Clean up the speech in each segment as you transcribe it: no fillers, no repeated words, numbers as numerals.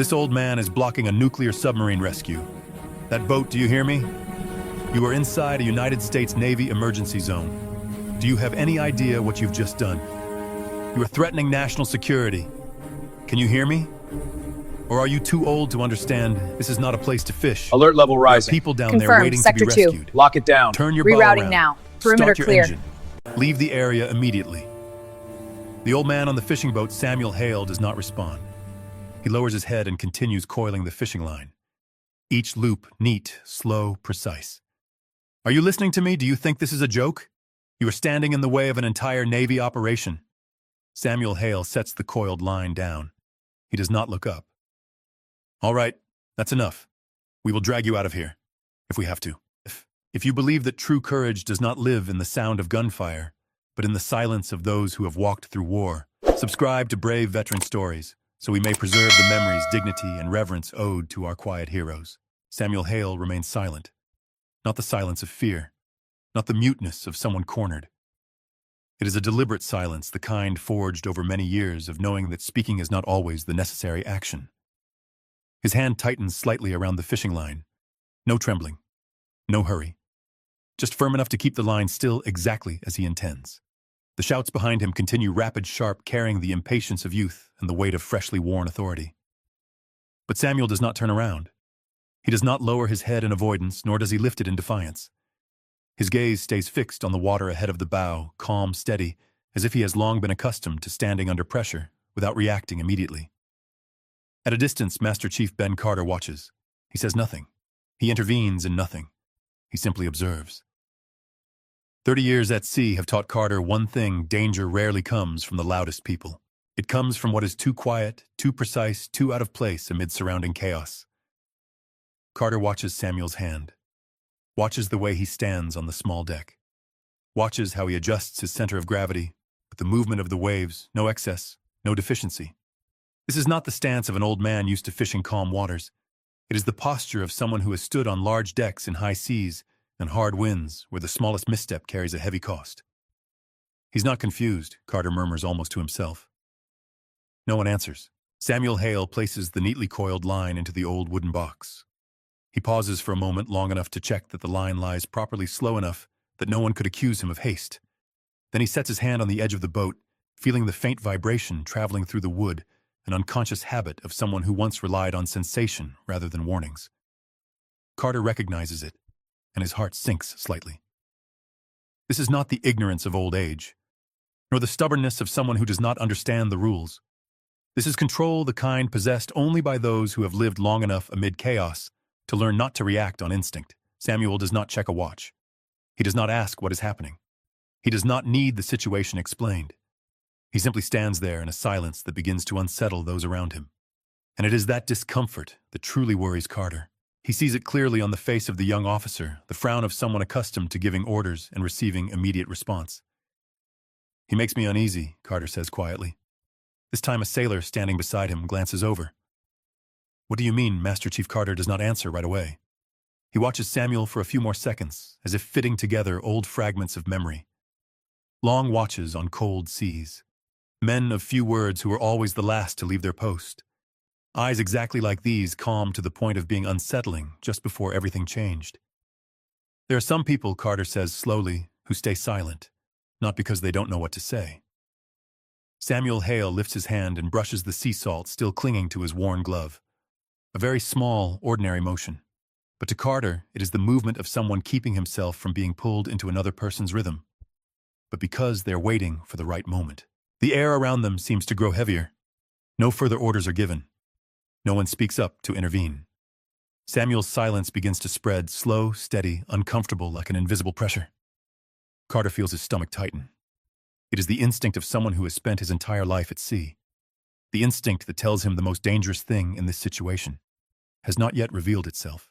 This old man is blocking a nuclear submarine rescue. That boat, do you hear me? You are inside a United States Navy emergency zone. Do you have any idea what you've just done? You are threatening national security. Can you hear me? Or are you too old to understand this is not a place to fish? Alert level There are rising. people down there Confirmed. waiting Sector to be 2. rescued. Lock it down. Turn your bow Rerouting around. now. Perimeter Start your clear. engine. Leave the area immediately. The old man on the fishing boat, Samuel Hale, does not respond. He lowers his head and continues coiling the fishing line. Each loop neat, slow, precise. Are you listening to me? Do you think this is a joke? You are standing in the way of an entire Navy operation. Samuel Hale sets the coiled line down. He does not look up. All right, that's enough. We will drag you out of here, if we have to. If you believe that true courage does not live in the sound of gunfire, but in the silence of those who have walked through war, subscribe to Brave Veteran Stories, so we may preserve the memories, dignity, and reverence owed to our quiet heroes. Samuel Hale remains silent. Not the silence of fear, not the muteness of someone cornered. It is a deliberate silence, the kind forged over many years of knowing that speaking is not always the necessary action. His hand tightens slightly around the fishing line. No trembling, no hurry. Just firm enough to keep the line still exactly as he intends. The shouts behind him continue rapid, sharp, carrying the impatience of youth and the weight of freshly worn authority. But Samuel does not turn around. He does not lower his head in avoidance, nor does he lift it in defiance. His gaze stays fixed on the water ahead of the bow, calm, steady, as if he has long been accustomed to standing under pressure without reacting immediately. At a distance, Master Chief Ben Carter watches. He says nothing. He intervenes in nothing. He simply observes. 30 years at sea have taught Carter one thing: danger rarely comes from the loudest people. It comes from what is too quiet, too precise, too out of place amid surrounding chaos. Carter watches Samuel's hand. Watches the way he stands on the small deck. Watches how he adjusts his center of gravity with the movement of the waves, no excess, no deficiency. This is not the stance of an old man used to fishing calm waters. It is the posture of someone who has stood on large decks in high seas and hard winds where the smallest misstep carries a heavy cost. He's not confused, Carter murmurs almost to himself. No one answers. Samuel Hale places the neatly coiled line into the old wooden box. He pauses for a moment, long enough to check that the line lies properly, slow enough that no one could accuse him of haste. Then he sets his hand on the edge of the boat, feeling the faint vibration traveling through the wood, an unconscious habit of someone who once relied on sensation rather than warnings. Carter recognizes it, and his heart sinks slightly. This is not the ignorance of old age, nor the stubbornness of someone who does not understand the rules. This is control, the kind possessed only by those who have lived long enough amid chaos to learn not to react on instinct. Samuel does not check a watch. He does not ask what is happening. He does not need the situation explained. He simply stands there in a silence that begins to unsettle those around him. And it is that discomfort that truly worries Carter. He sees it clearly on the face of the young officer, the frown of someone accustomed to giving orders and receiving immediate response. He makes me uneasy, Carter says quietly. This time a sailor standing beside him glances over. What do you mean? Master Chief Carter does not answer right away. He watches Samuel for a few more seconds, as if fitting together old fragments of memory. Long watches on cold seas. Men of few words who are always the last to leave their post. Eyes exactly like these, calm to the point of being unsettling just before everything changed. There are some people, Carter says slowly, who stay silent, not because they don't know what to say. Samuel Hale lifts his hand and brushes the sea salt still clinging to his worn glove. A very small, ordinary motion. But to Carter, it is the movement of someone keeping himself from being pulled into another person's rhythm. But because they're waiting for the right moment. The air around them seems to grow heavier. No further orders are given. No one speaks up to intervene. Samuel's silence begins to spread, slow, steady, uncomfortable, like an invisible pressure. Carter feels his stomach tighten. It is the instinct of someone who has spent his entire life at sea. The instinct that tells him the most dangerous thing in this situation has not yet revealed itself.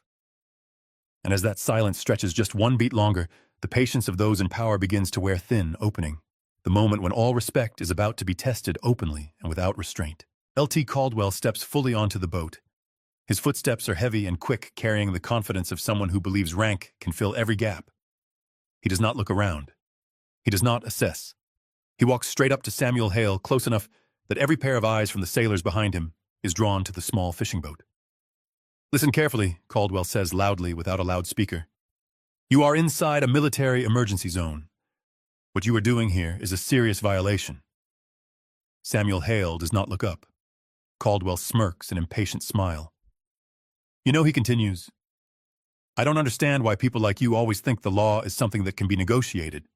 And as that silence stretches just one beat longer, the patience of those in power begins to wear thin, opening. The moment when all respect is about to be tested openly and without restraint. L.T. Caldwell steps fully onto the boat. His footsteps are heavy and quick, carrying the confidence of someone who believes rank can fill every gap. He does not look around. He does not assess. He walks straight up to Samuel Hale, close enough that every pair of eyes from the sailors behind him is drawn to the small fishing boat. "Listen carefully," Caldwell says loudly without a loudspeaker. "You are inside a military emergency zone. What you are doing here is a serious violation." Samuel Hale does not look up. Caldwell smirks an impatient smile. "You know," he continues, "I don't understand why people like you always think the law is something that can be negotiated."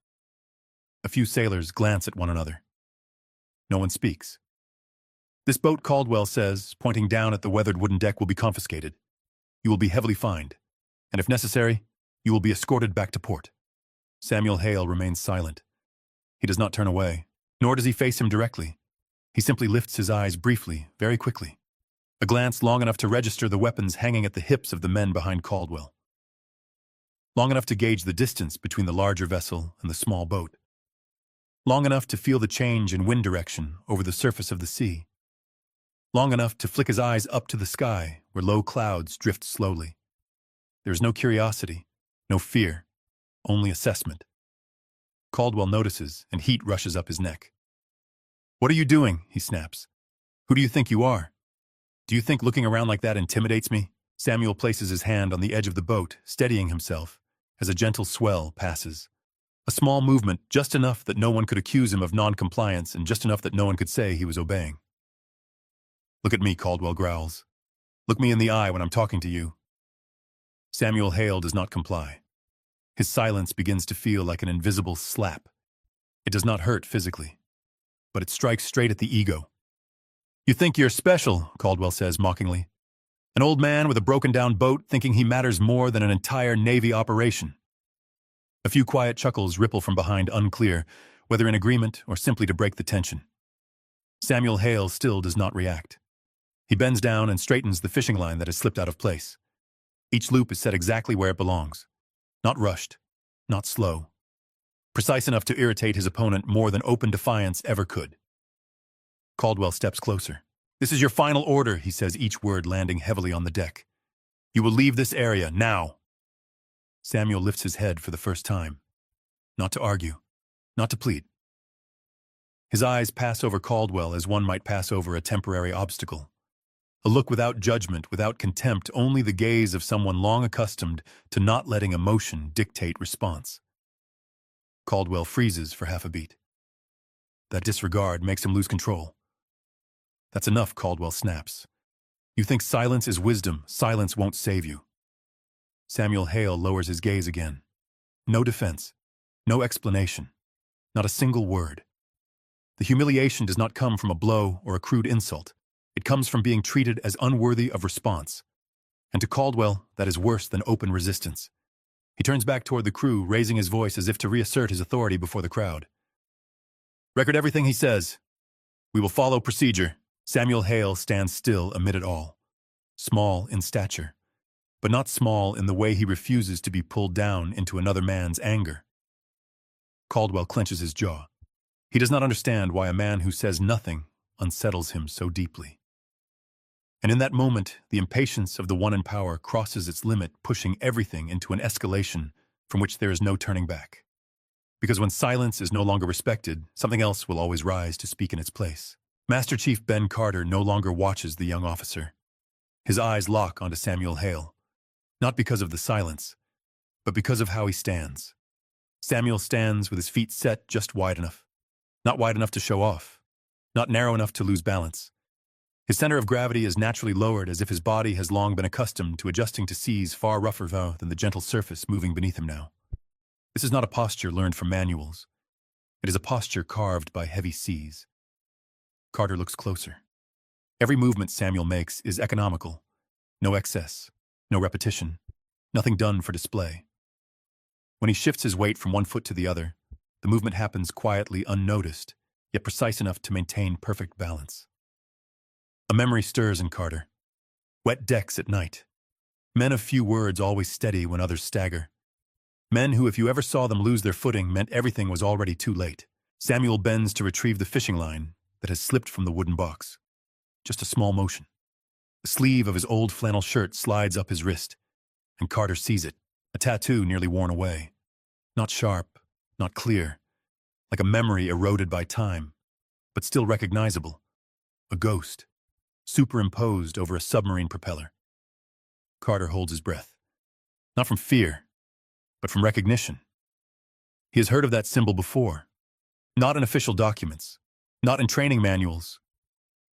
A few sailors glance at one another. No one speaks. "This boat," Caldwell says, pointing down at the weathered wooden deck, "will be confiscated. You will be heavily fined, and if necessary, you will be escorted back to port." Samuel Hale remains silent. He does not turn away, nor does he face him directly. He simply lifts his eyes briefly, very quickly. A glance long enough to register the weapons hanging at the hips of the men behind Caldwell. Long enough to gauge the distance between the larger vessel and the small boat. Long enough to feel the change in wind direction over the surface of the sea. Long enough to flick his eyes up to the sky, where low clouds drift slowly. There is no curiosity, no fear, only assessment. Caldwell notices, and heat rushes up his neck. "What are you doing?" he snaps. "Who do you think you are? Do you think looking around like that intimidates me?" Samuel places his hand on the edge of the boat, steadying himself, as a gentle swell passes. A small movement, just enough that no one could accuse him of non-compliance and just enough that no one could say he was obeying. "Look at me," Caldwell growls. "Look me in the eye when I'm talking to you." Samuel Hale does not comply. His silence begins to feel like an invisible slap. It does not hurt physically, but it strikes straight at the ego. "You think you're special," Caldwell says mockingly. "An old man with a broken-down boat thinking he matters more than an entire Navy operation." A few quiet chuckles ripple from behind, unclear, whether in agreement or simply to break the tension. Samuel Hale still does not react. He bends down and straightens the fishing line that has slipped out of place. Each loop is set exactly where it belongs. Not rushed, not slow. Precise enough to irritate his opponent more than open defiance ever could. Caldwell steps closer. "This is your final order," he says, each word landing heavily on the deck. "You will leave this area, now." Samuel lifts his head for the first time. Not to argue, not to plead. His eyes pass over Caldwell as one might pass over a temporary obstacle. A look without judgment, without contempt, only the gaze of someone long accustomed to not letting emotion dictate response. Caldwell freezes for half a beat. That disregard makes him lose control. "That's enough," Caldwell snaps. "You think silence is wisdom. Silence won't save you." Samuel Hale lowers his gaze again. No defense, no explanation, not a single word. The humiliation does not come from a blow or a crude insult. It comes from being treated as unworthy of response. And to Caldwell, that is worse than open resistance. He turns back toward the crew, raising his voice as if to reassert his authority before the crowd. "Record everything he says. We will follow procedure." Samuel Hale stands still amid it all. Small in stature, but not small in the way he refuses to be pulled down into another man's anger. Caldwell clenches his jaw. He does not understand why a man who says nothing unsettles him so deeply. And in that moment, the impatience of the one in power crosses its limit, pushing everything into an escalation from which there is no turning back. Because when silence is no longer respected, something else will always rise to speak in its place. Master Chief Ben Carter no longer watches the young officer. His eyes lock onto Samuel Hale, not because of the silence, but because of how he stands. Samuel stands with his feet set just wide enough. Not wide enough to show off, not narrow enough to lose balance. His center of gravity is naturally lowered, as if his body has long been accustomed to adjusting to seas far rougher than the gentle surface moving beneath him now. This is not a posture learned from manuals. It is a posture carved by heavy seas. Carter looks closer. Every movement Samuel makes is economical. No excess, no repetition, nothing done for display. When he shifts his weight from one foot to the other, the movement happens quietly, unnoticed, yet precise enough to maintain perfect balance. A memory stirs in Carter. Wet decks at night. Men of few words always steady when others stagger. Men who, if you ever saw them lose their footing, meant everything was already too late. Samuel bends to retrieve the fishing line that has slipped from the wooden box. Just a small motion. The sleeve of his old flannel shirt slides up his wrist, and Carter sees it, a tattoo nearly worn away. Not sharp, not clear, like a memory eroded by time, but still recognizable. A ghost. superimposed over a submarine propeller. Carter holds his breath. Not from fear, but from recognition. He has heard of that symbol before. Not in official documents, not in training manuals,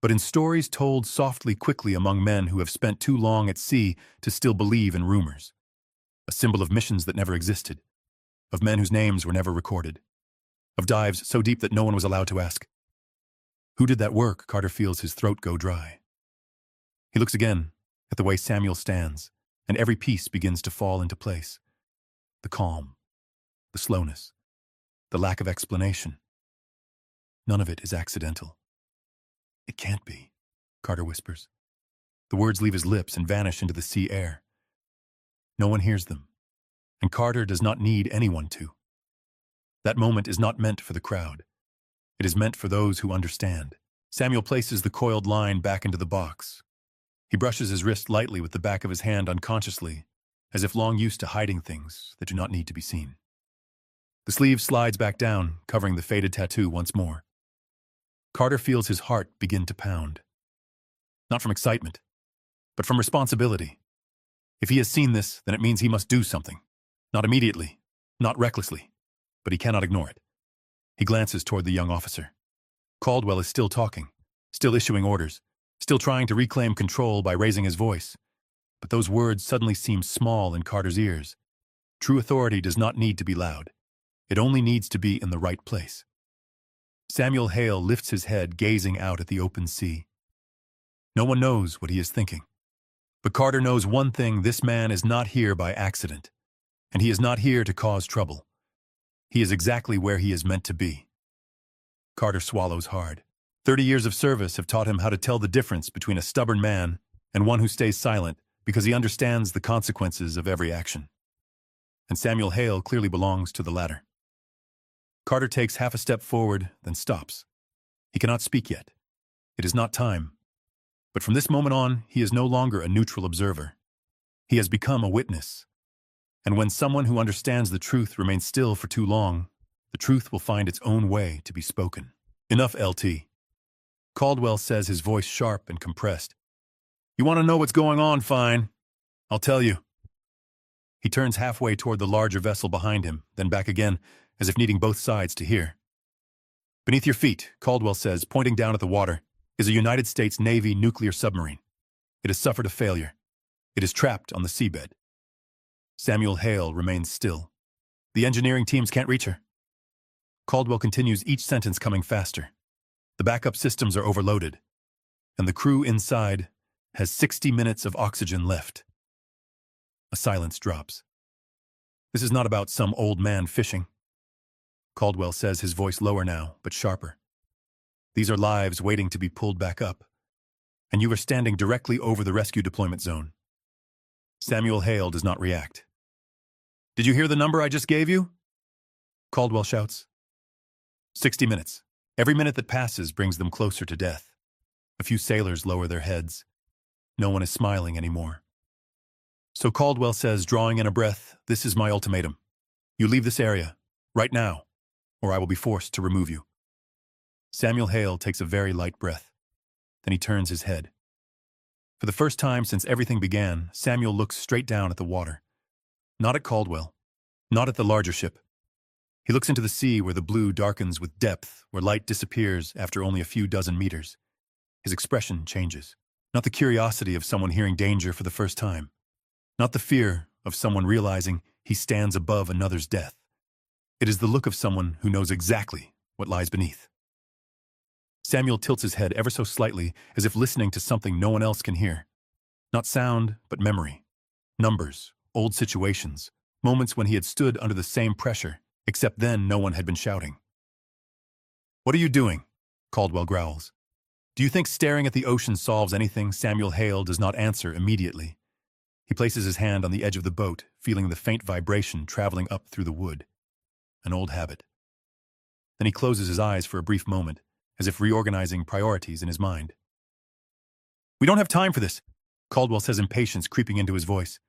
but in stories told softly, quickly among men who have spent too long at sea to still believe in rumors. A symbol of missions that never existed, of men whose names were never recorded, of dives so deep that no one was allowed to ask. Who did that work? Carter feels his throat go dry. He looks again at the way Samuel stands, and every piece begins to fall into place. The calm, the slowness, the lack of explanation. None of it is accidental. It can't be, Carter whispers. The words leave his lips and vanish into the sea air. No one hears them, and Carter does not need anyone to. That moment is not meant for the crowd. It is meant for those who understand. Samuel places the coiled line back into the box. He brushes his wrist lightly with the back of his hand unconsciously, as if long used to hiding things that do not need to be seen. The sleeve slides back down, covering the faded tattoo once more. Carter feels his heart begin to pound. Not from excitement, but from responsibility. If he has seen this, then it means he must do something. Not immediately, not recklessly, but he cannot ignore it. He glances toward the young officer. Caldwell is still talking, still issuing orders, still trying to reclaim control by raising his voice. But those words suddenly seem small in Carter's ears. True authority does not need to be loud. It only needs to be in the right place. Samuel Hale lifts his head, gazing out at the open sea. No one knows what he is thinking. But Carter knows one thing: this man is not here by accident, and he is not here to cause trouble. He is exactly where he is meant to be. Carter swallows hard. 30 years of service have taught him how to tell the difference between a stubborn man and one who stays silent because he understands the consequences of every action. And Samuel Hale clearly belongs to the latter. Carter takes half a step forward, then stops. He cannot speak yet. It is not time. But from this moment on, he is no longer a neutral observer. He has become a witness. And when someone who understands the truth remains still for too long, the truth will find its own way to be spoken. Enough, LT. Caldwell says, his voice sharp and compressed. You want to know what's going on? Fine. I'll tell you. He turns halfway toward the larger vessel behind him, then back again, as if needing both sides to hear. Beneath your feet, Caldwell says, pointing down at the water, is a United States Navy nuclear submarine. It has suffered a failure. It is trapped on the seabed. Samuel Hale remains still. The engineering teams can't reach her. Caldwell continues, each sentence coming faster. The backup systems are overloaded, and the crew inside has 60 minutes of oxygen left. A silence drops. This is not about some old man fishing. Caldwell says, his voice lower now, but sharper. These are lives waiting to be pulled back up, and you are standing directly over the rescue deployment zone. Samuel Hale does not react. Did you hear the number I just gave you? Caldwell shouts. 60 minutes. Every minute that passes brings them closer to death. A few sailors lower their heads. No one is smiling anymore. So Caldwell says, drawing in a breath, this is my ultimatum. You leave this area, right now, or I will be forced to remove you. Samuel Hale takes a very light breath. Then he turns his head. For the first time since everything began, Samuel looks straight down at the water. Not at Caldwell, not at the larger ship. He looks into the sea where the blue darkens with depth, where light disappears after only a few dozen meters. His expression changes. Not the curiosity of someone hearing danger for the first time. Not the fear of someone realizing he stands above another's death. It is the look of someone who knows exactly what lies beneath. Samuel tilts his head ever so slightly, as if listening to something no one else can hear. Not sound, but memory. Numbers, old situations, moments when he had stood under the same pressure, except then no one had been shouting. What are you doing? Caldwell growls. Do you think staring at the ocean solves anything? Samuel Hale does not answer immediately. He places his hand on the edge of the boat, feeling the faint vibration traveling up through the wood. An old habit. Then he closes his eyes for a brief moment, as if reorganizing priorities in his mind. We don't have time for this, Caldwell says, impatience creeping into his voice.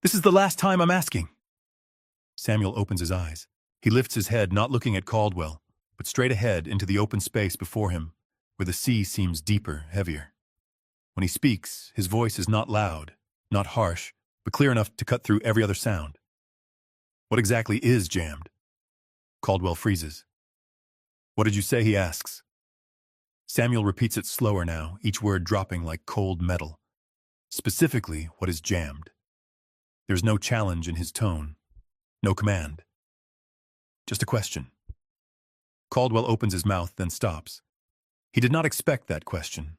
This is the last time I'm asking. Samuel opens his eyes. He lifts his head, not looking at Caldwell, but straight ahead into the open space before him, where the sea seems deeper, heavier. When he speaks, his voice is not loud, not harsh, but clear enough to cut through every other sound. What exactly is jammed? Caldwell freezes. What did you say? He asks. Samuel repeats it slower now, each word dropping like cold metal. Specifically, what is jammed? There's no challenge in his tone, no command. Just a question. Caldwell opens his mouth, then stops. He did not expect that question.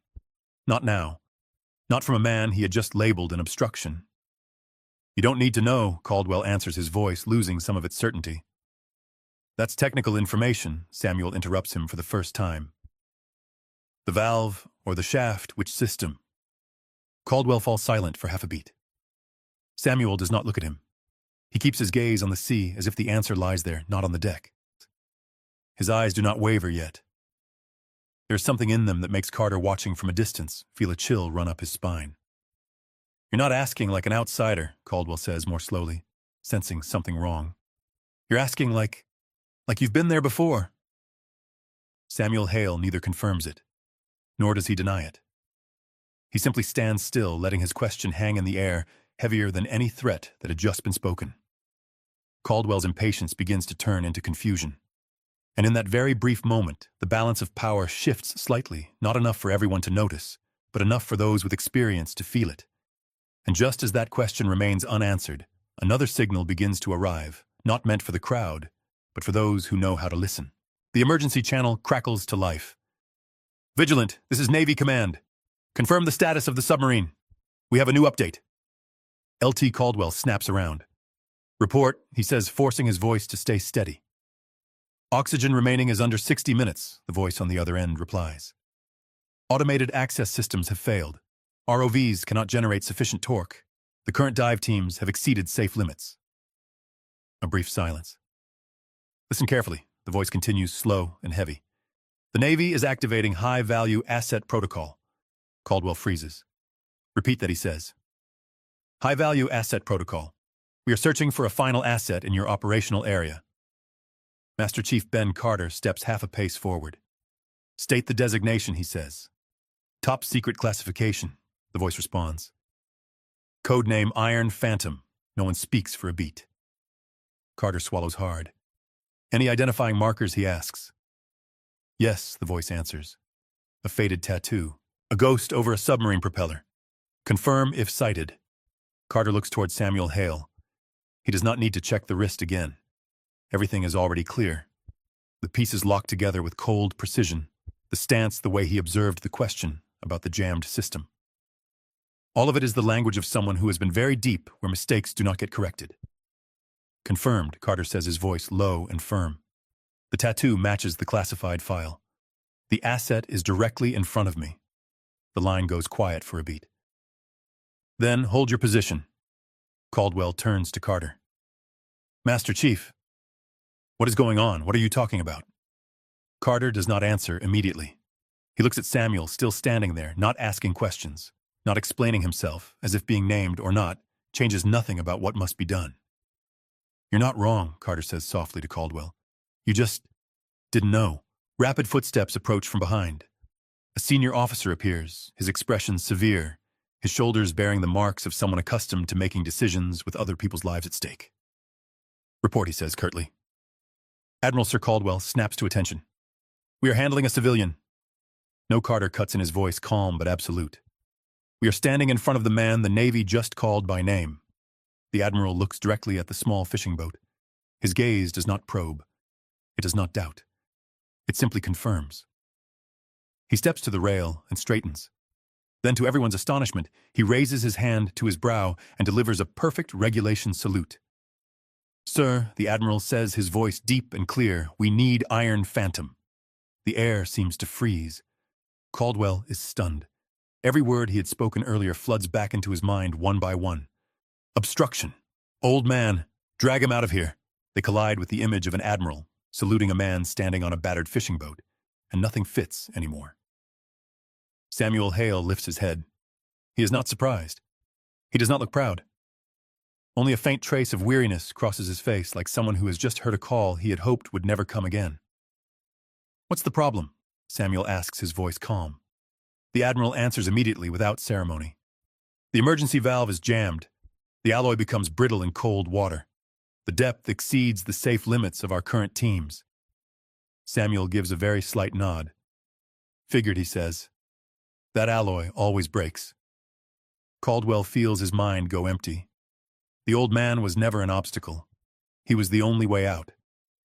Not now. Not from a man he had just labeled an obstruction. You don't need to know, Caldwell answers, his voice losing some of its certainty. That's technical information, Samuel interrupts him for the first time. The valve, or the shaft, which system? Caldwell falls silent for half a beat. Samuel does not look at him. He keeps his gaze on the sea as if the answer lies there, not on the deck. His eyes do not waver yet. There's something in them that makes Carter, watching from a distance, feel a chill run up his spine. You're not asking like an outsider, Caldwell says more slowly, sensing something wrong. You're asking like you've been there before. Samuel Hale neither confirms it, nor does he deny it. He simply stands still, letting his question hang in the air, heavier than any threat that had just been spoken. Caldwell's impatience begins to turn into confusion. And in that very brief moment, the balance of power shifts slightly, not enough for everyone to notice, but enough for those with experience to feel it. And just as that question remains unanswered, another signal begins to arrive, not meant for the crowd, but for those who know how to listen. The emergency channel crackles to life. Vigilant, this is Navy Command. Confirm the status of the submarine. We have a new update. LT Caldwell snaps around. Report, he says, forcing his voice to stay steady. Oxygen remaining is under 60 minutes, the voice on the other end replies. Automated access systems have failed. ROVs cannot generate sufficient torque. The current dive teams have exceeded safe limits. A brief silence. Listen carefully, the voice continues, slow and heavy. The Navy is activating high-value asset protocol. Caldwell freezes. Repeat that, he says. High-value asset protocol. We are searching for a final asset in your operational area. Master Chief Ben Carter steps half a pace forward. State the designation, he says. Top secret classification, the voice responds. Codename Iron Phantom. No one speaks for a beat. Carter swallows hard. Any identifying markers, he asks. Yes, the voice answers. A faded tattoo. A ghost over a submarine propeller. Confirm if sighted. Carter looks toward Samuel Hale. He does not need to check the wrist again. Everything is already clear. The pieces locked together with cold precision. The stance, the way he observed the question about the jammed system. All of it is the language of someone who has been very deep where mistakes do not get corrected. Confirmed, Carter says, his voice low and firm. The tattoo matches the classified file. The asset is directly in front of me. The line goes quiet for a beat. Then hold your position. Caldwell turns to Carter. Master Chief, what is going on? What are you talking about? Carter does not answer immediately. He looks at Samuel, still standing there, not asking questions, not explaining himself, as if being named or not changes nothing about what must be done. You're not wrong, Carter says softly to Caldwell. You just didn't know. Rapid footsteps approach from behind. A senior officer appears, his expression severe, his shoulders bearing the marks of someone accustomed to making decisions with other people's lives at stake. Report, he says curtly. Admiral Sir Caldwell snaps to attention. We are handling a civilian. No, Carter cuts in, his voice calm but absolute. We are standing in front of the man the Navy just called by name. The Admiral looks directly at the small fishing boat. His gaze does not probe. It does not doubt. It simply confirms. He steps to the rail and straightens. Then, to everyone's astonishment, he raises his hand to his brow and delivers a perfect regulation salute. Sir, the Admiral says, his voice deep and clear, we need Iron Phantom. The air seems to freeze. Caldwell is stunned. Every word he had spoken earlier floods back into his mind one by one. Obstruction. Old man. Drag him out of here. They collide with the image of an admiral, saluting a man standing on a battered fishing boat, and nothing fits anymore. Samuel Hale lifts his head. He is not surprised. He does not look proud. Only a faint trace of weariness crosses his face, like someone who has just heard a call he had hoped would never come again. What's the problem? Samuel asks, his voice calm. The admiral answers immediately without ceremony. The emergency valve is jammed. The alloy becomes brittle in cold water. The depth exceeds the safe limits of our current teams. Samuel gives a very slight nod. Figured, he says. That alloy always breaks. Caldwell feels his mind go empty. The old man was never an obstacle. He was the only way out.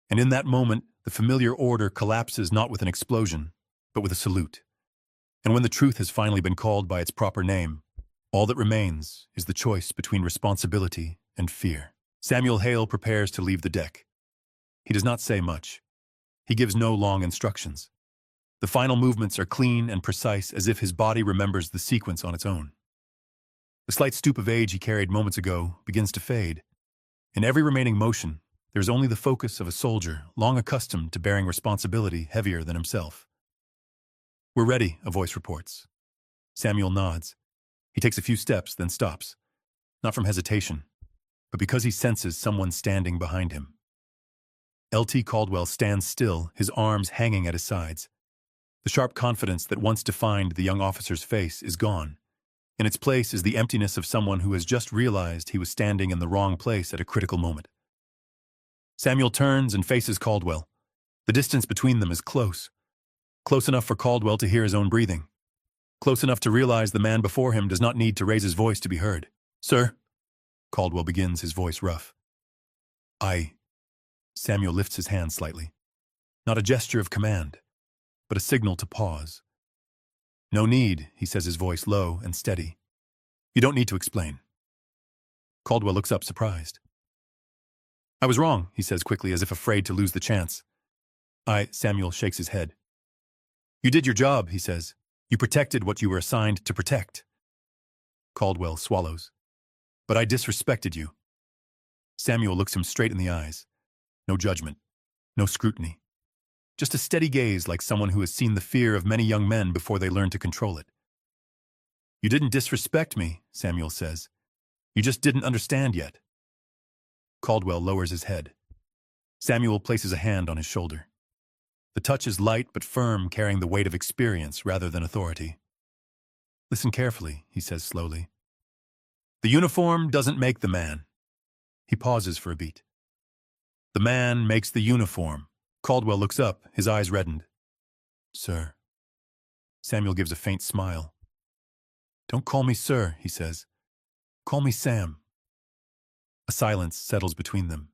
And in that moment, the familiar order collapses not with an explosion, but with a salute. And when the truth has finally been called by its proper name, all that remains is the choice between responsibility and fear. Samuel Hale prepares to leave the deck. He does not say much. He gives no long instructions. The final movements are clean and precise, as if his body remembers the sequence on its own. The slight stoop of age he carried moments ago begins to fade. In every remaining motion, there is only the focus of a soldier long accustomed to bearing responsibility heavier than himself. We're ready, a voice reports. Samuel nods. He takes a few steps, then stops. Not from hesitation, but because he senses someone standing behind him. L.T. Caldwell stands still, his arms hanging at his sides. The sharp confidence that once defined the young officer's face is gone. In its place is the emptiness of someone who has just realized he was standing in the wrong place at a critical moment. Samuel turns and faces Caldwell. The distance between them is close. Close enough for Caldwell to hear his own breathing. Close enough to realize the man before him does not need to raise his voice to be heard. Sir? Caldwell begins, his voice rough. Samuel lifts his hand slightly. Not a gesture of command, but a signal to pause. No need, he says, his voice low and steady. You don't need to explain. Caldwell looks up, surprised. I was wrong, he says quickly, as if afraid to lose the chance. Samuel shakes his head. You did your job, he says. You protected what you were assigned to protect. Caldwell swallows. But I disrespected you. Samuel looks him straight in the eyes. No judgment, no scrutiny. Just a steady gaze, like someone who has seen the fear of many young men before they learn to control it. You didn't disrespect me, Samuel says. You just didn't understand yet. Caldwell lowers his head. Samuel places a hand on his shoulder. The touch is light but firm, carrying the weight of experience rather than authority. Listen carefully, he says slowly. The uniform doesn't make the man. He pauses for a beat. The man makes the uniform. Caldwell looks up, his eyes reddened. Sir. Samuel gives a faint smile. Don't call me sir, he says. Call me Sam. A silence settles between them.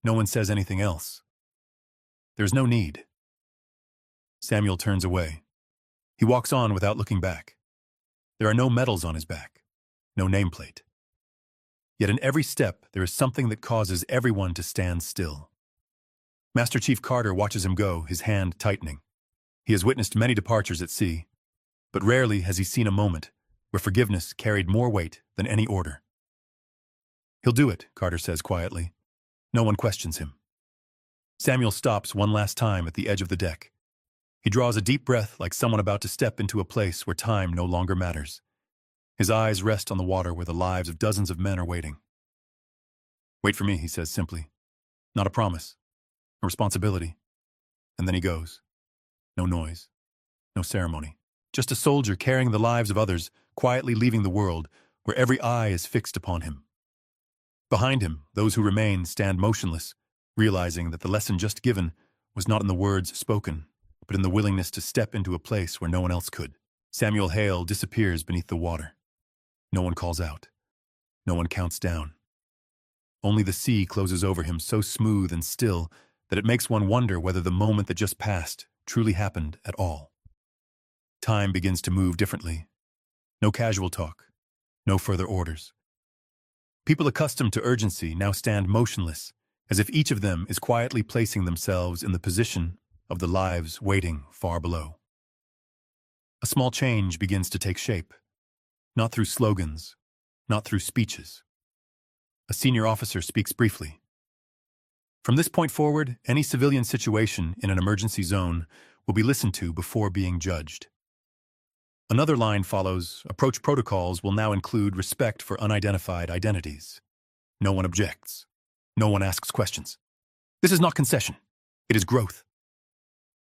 No one says anything else. There's no need. Samuel turns away. He walks on without looking back. There are no medals on his back, no nameplate. Yet in every step, there is something that causes everyone to stand still. Master Chief Carter watches him go, his hand tightening. He has witnessed many departures at sea, but rarely has he seen a moment where forgiveness carried more weight than any order. He'll do it, Carter says quietly. No one questions him. Samuel stops one last time at the edge of the deck. He draws a deep breath like someone about to step into a place where time no longer matters. His eyes rest on the water where the lives of dozens of men are waiting. Wait for me, he says simply. Not a promise, a responsibility. And then he goes. No noise, no ceremony. Just a soldier carrying the lives of others, quietly leaving the world where every eye is fixed upon him. Behind him, those who remain stand motionless, realizing that the lesson just given was not in the words spoken, but in the willingness to step into a place where no one else could. Samuel Hale disappears beneath the water. No one calls out. No one counts down. Only the sea closes over him so smooth and still that it makes one wonder whether the moment that just passed truly happened at all. Time begins to move differently. No casual talk. No further orders. People accustomed to urgency now stand motionless, as if each of them is quietly placing themselves in the position of the lives waiting far below. A small change begins to take shape, not through slogans, not through speeches. A senior officer speaks briefly. From this point forward, any civilian situation in an emergency zone will be listened to before being judged. Another line follows. Approach protocols will now include respect for unidentified identities. No one objects. No one asks questions. This is not concession. It is growth.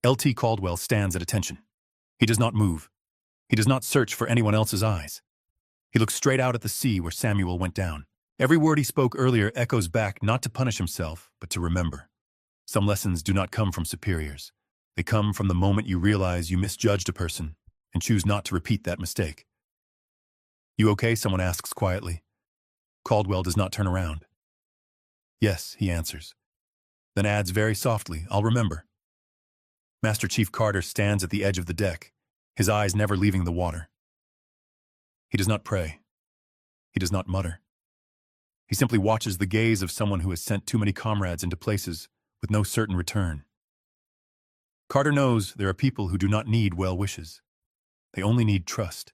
L.T. Caldwell stands at attention. He does not move. He does not search for anyone else's eyes. He looks straight out at the sea where Samuel went down. Every word he spoke earlier echoes back not to punish himself, but to remember. Some lessons do not come from superiors. They come from the moment you realize you misjudged a person and choose not to repeat that mistake. "You okay?" someone asks quietly. Caldwell does not turn around. "Yes," he answers. Then adds very softly, "I'll remember." Master Chief Carter stands at the edge of the deck, his eyes never leaving the water. He does not pray. He does not mutter. He simply watches the gaze of someone who has sent too many comrades into places with no certain return. Carter knows there are people who do not need well wishes. They only need trust.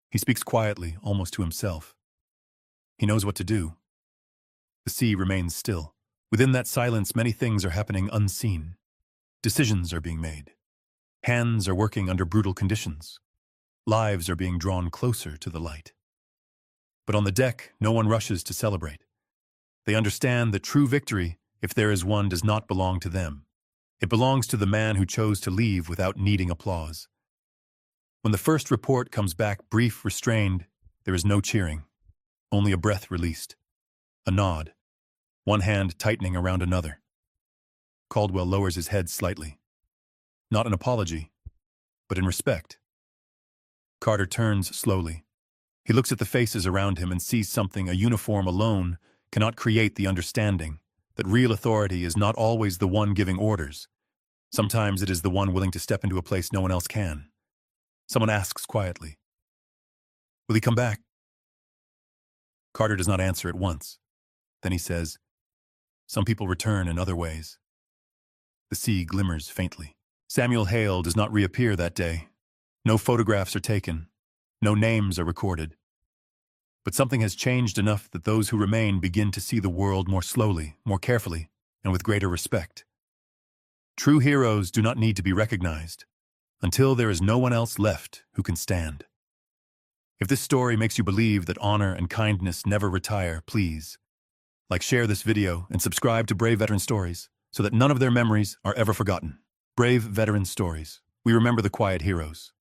He speaks quietly, almost to himself. He knows what to do. The sea remains still. Within that silence, many things are happening unseen. Decisions are being made. Hands are working under brutal conditions. Lives are being drawn closer to the light. But on the deck, no one rushes to celebrate. They understand that true victory, if there is one, does not belong to them. It belongs to the man who chose to leave without needing applause. When the first report comes back brief, restrained, there is no cheering, only a breath released, a nod, one hand tightening around another. Caldwell lowers his head slightly. Not in apology, but in respect. Carter turns slowly. He looks at the faces around him and sees something a uniform alone cannot create: the understanding that real authority is not always the one giving orders. Sometimes it is the one willing to step into a place no one else can. Someone asks quietly, "Will he come back?" Carter does not answer at once. Then he says, "Some people return in other ways." The sea glimmers faintly. Samuel Hale does not reappear that day. No photographs are taken. No names are recorded. But something has changed enough that those who remain begin to see the world more slowly, more carefully, and with greater respect. True heroes do not need to be recognized until there is no one else left who can stand. If this story makes you believe that honor and kindness never retire, please share this video and subscribe to Brave Veteran Stories so that none of their memories are ever forgotten. Brave Veteran Stories. We remember the quiet heroes.